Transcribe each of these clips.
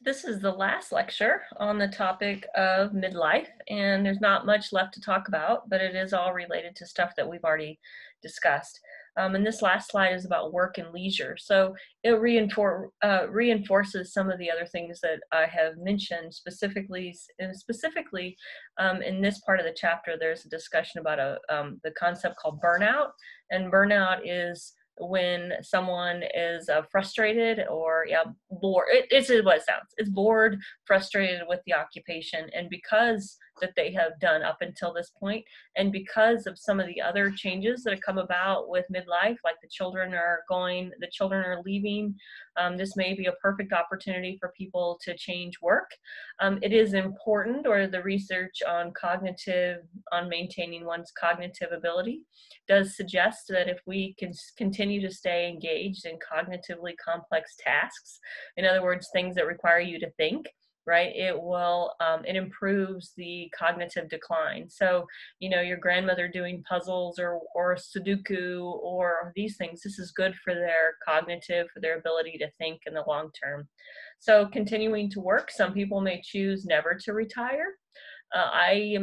This is the last lecture on the topic of midlife, and there's not much left to talk about, but it is all related to stuff that we've already discussed. And this last slide is about work and leisure. So it reinforces some of the other things that I have mentioned specifically in this part of the chapter. There's a discussion about the concept called burnout, and burnout is when someone is frustrated or bored. It's what it sounds. It's bored, frustrated with the occupation, and because that they have done up until this point, and because of some of the other changes that have come about with midlife, like the children are leaving. This may be a perfect opportunity for people to change work. It is important, or the research on maintaining one's cognitive ability does suggest that if we can continue to stay engaged in cognitively complex tasks, in other words, things that require you to think, right, it improves the cognitive decline. So, your grandmother doing puzzles or Sudoku or these things, this is good for for their ability to think in the long term. So continuing to work, some people may choose never to retire. I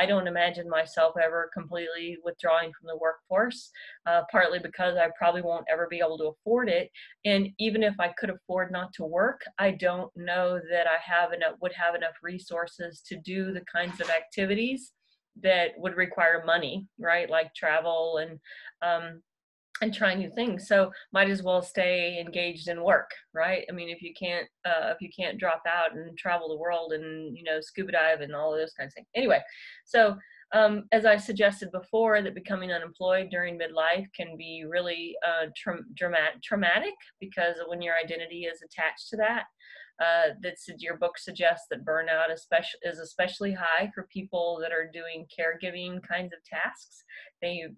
don't imagine myself ever completely withdrawing from the workforce, partly because I probably won't ever be able to afford it. And even if I could afford not to work, I don't know that would have enough resources to do the kinds of activities that would require money, right? Like travel and try new things. So might as well stay engaged in work, right? I mean, if you can't drop out and travel the world and scuba dive and all of those kinds of things. Anyway, so as I suggested before, that becoming unemployed during midlife can be really traumatic, because when your identity is attached to that. Your book suggests that burnout is especially high for people that are doing caregiving kinds of tasks.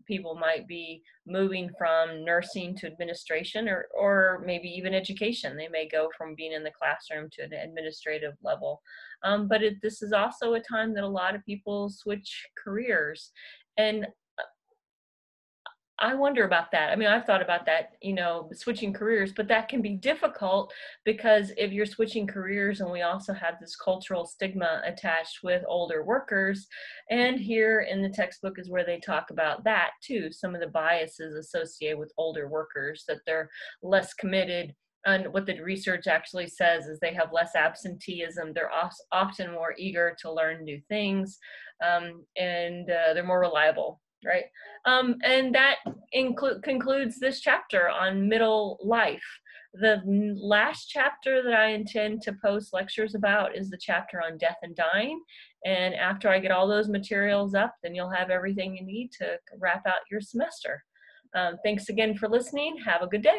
People might be moving from nursing to administration, or maybe even education. They may go from being in the classroom to an administrative level. But this is also a time that a lot of people switch careers. And I wonder about that. I mean, I've thought about that, switching careers, but that can be difficult because if you're switching careers, and we also have this cultural stigma attached with older workers, and here in the textbook is where they talk about that too, some of the biases associated with older workers, that they're less committed. And what the research actually says is they have less absenteeism. They're often more eager to learn new things, and they're more reliable, right? And that concludes this chapter on middle life. The last chapter that I intend to post lectures about is the chapter on death and dying. And after I get all those materials up, then you'll have everything you need to wrap out your semester. Thanks again for listening. Have a good day.